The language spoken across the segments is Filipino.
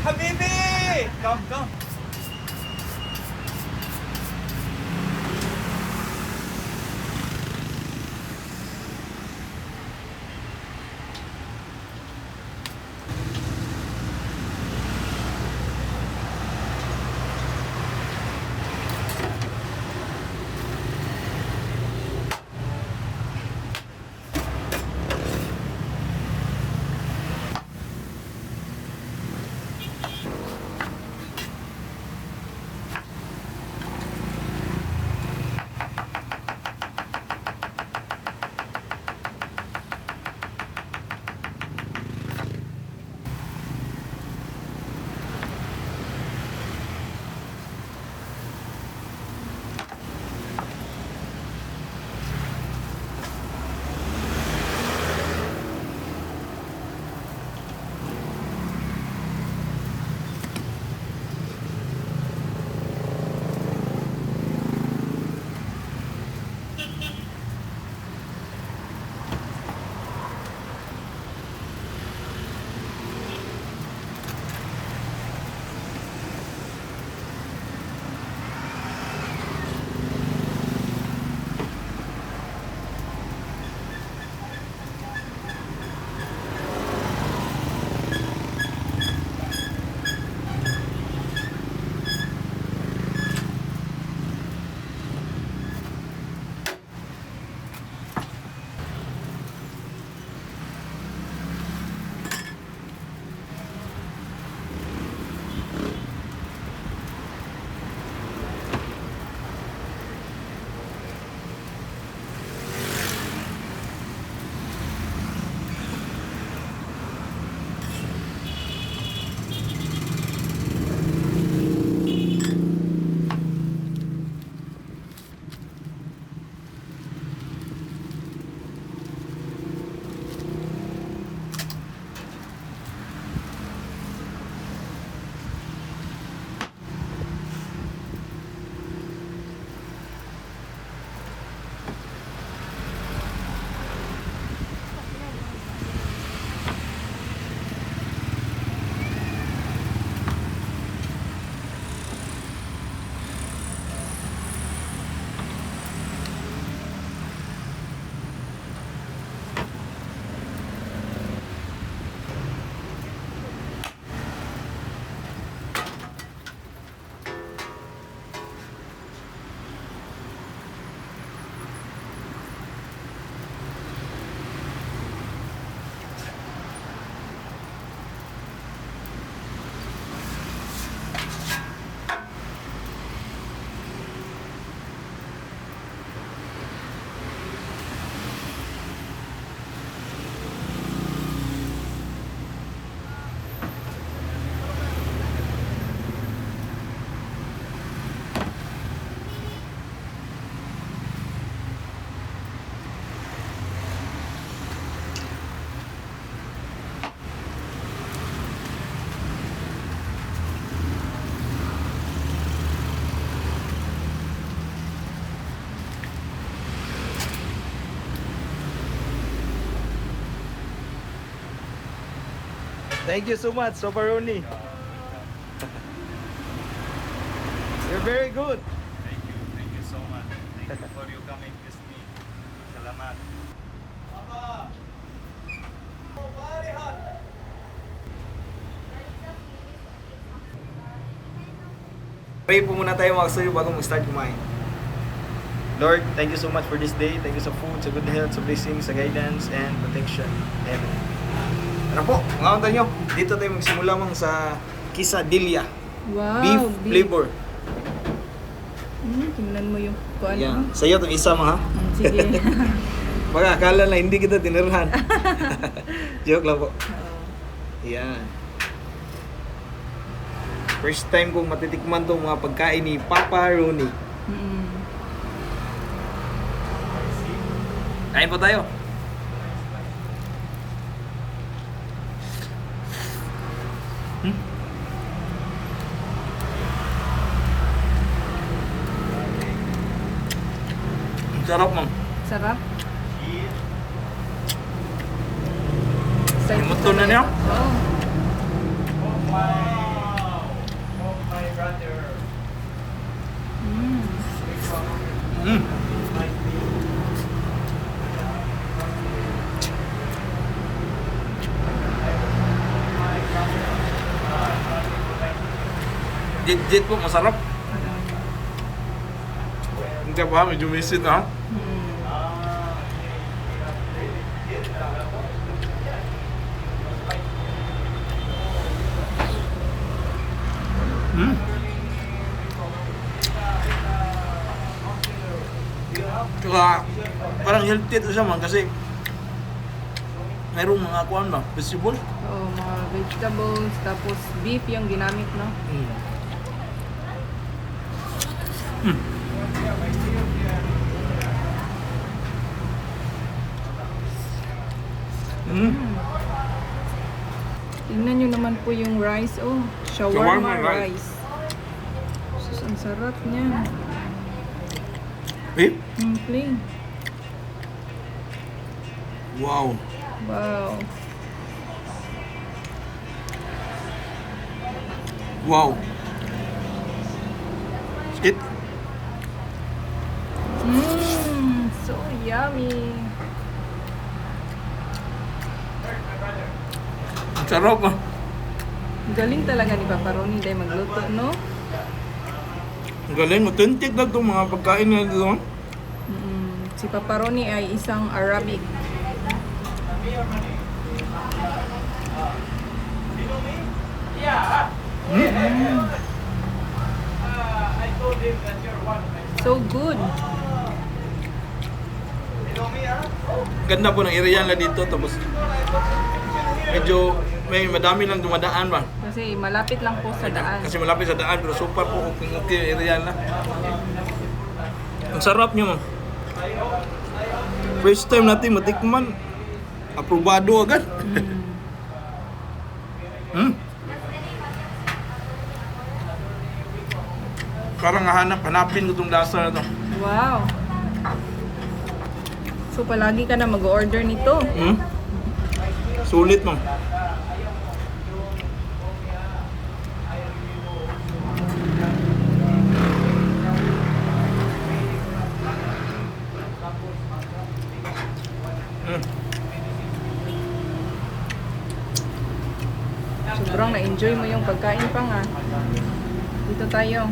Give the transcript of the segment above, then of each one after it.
Habibi! Come, come. Thank you so much, Soparoni. You're very good. Thank you so much. Thank you for you coming with me. Salamat. Papa! Oh, very hot! Pray po muna tayo mga kasuyo bago mag-start kumain. Lord, thank you so much for this day. Thank you sa food, sa good health, sa blessings, sa guidance, and protection. Amen. Ano po, mga kanta nyo, dito tayo magsimula mang sa quesadilla. Wow, Beef flavor. Tingnan mo yung kuan. Yan. Sa'yo itong isa mga ha. Sige. Baka akala na hindi kita tinirahan. Joke lang po. Oo. Yan. First time kong matitikman tong mga pagkain ni Papa Rooney. Mm. Kain po tayo. Sarap man. Sarap. Limot to na niya. Oo. Jet po, masarap. Hindi pa, medyo misit ha. Hmm. Tsaka, parang healthy ito siya man kasi mayroong mga kuwan ba, vegetable. Oh, mga vegetables, tapos beef yung ginamit, no? Mm. Mm. Tingnan nyo naman po yung rice. Oh, Shawarma shawarma rice. rice. Sus, ang sarap niya. Eh? Plain. Wow. Wow. Wow. It. So yummy. Ang sarap ah. Galing talaga ni Papa Ronnie dahil magluto, no? Ang galing. Authentic na itong mga pagkain na dito. Si Papa Ronnie ay isang Arabic. So good. Ganda po ng area nila dito. Tapos medyo may madami lang dumadaan ba. Kasi malapit lang po sa daan. Kasi malapit sa daan pero super po okay area na. Ang sarap niyo ma'am. First time natin matikman. Aprobado agad. Parang hanapin ko itong lasa na to. Wow. So palagi ka na mag-order nito. Sulit ma'am. Sobrang na-enjoy mo yung pagkain pa nga. Dito tayo.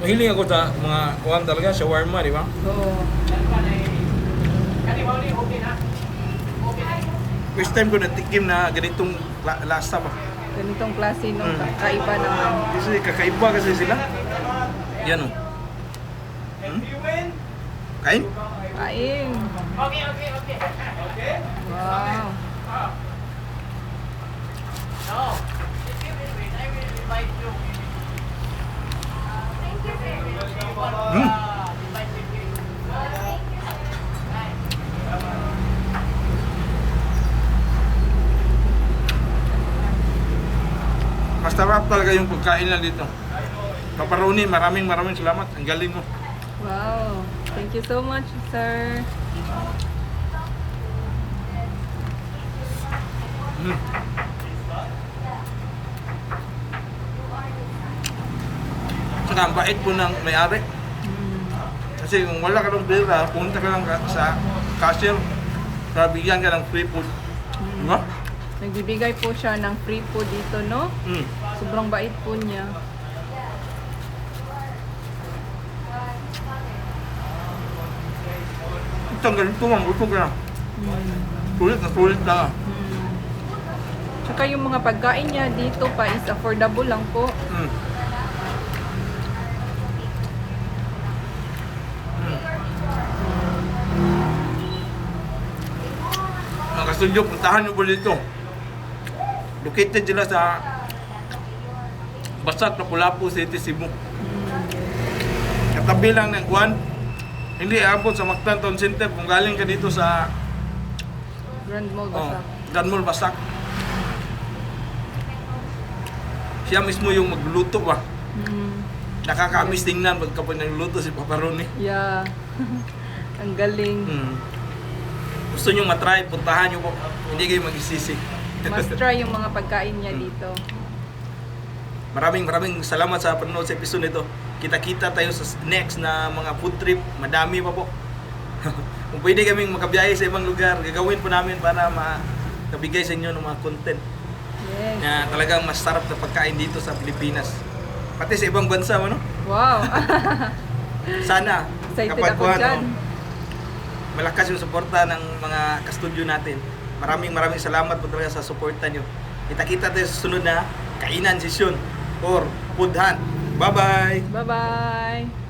Mahiling ako sa mga kuwan talaga, shawarma, di ba? Oo. First time ko natikim na ganitong lasa ba. Ganitong klase nung kakaiba naman. Kasi kakaiba kasi sila. Yan o. Kain? Kain. Wow. Masarap talaga yung pagkain na dito. Papa Ronnie, maraming salamat. Ang galing mo. Wow. Thank you so much, sir. Saka ang bait po ng may-ari. Kasi kung wala ka ng pera, punta ka lang sa cashier para bigyan ka ng free food. Diba? Nagbibigay po siya ng free food dito, no? Sobrang bait po niya. Ito ang ganito ma'am, gusto ka na. Sulit na. Tsaka yung mga pagkain niya dito pa is affordable lang po. Mga kastudyo, puntahan nyo po dito. Located sila sa Basak, Lapu-Lapu City, Cebu. Katabi lang ng Guan. Hindi abot sa Mactan Town Center kung galing ka dito sa Grand Mall Basak. Grand Mall Basak. Siya mismo yung magluluto ba. Nakaka-miss tingnan kapag nagluluto si Papa Ronnie. Yeah. Ang galing. Gusto nyo matry, puntahan nyo po. Hindi kayo mag-isisi. Must try yung mga pagkain niya dito. Maraming salamat sa panonood sa episode nito. Kita-kita tayo sa next na mga food trip. Madami pa po. Kung pwede kaming makabiyahe sa ibang lugar, gagawin po namin para makabigay sa inyo ng mga content Yes. na talagang mas sarap na pagkain dito sa Pilipinas. Pati sa ibang bansa mo, no? Wow. Sana Excited kapag ako dyan. malakas yung suporta ng mga kastudyo natin. Maraming salamat po talaga sa suporta nyo. Kita-kita tayo sa sunod na kainan session or food hunt. Bye-bye! Bye-bye.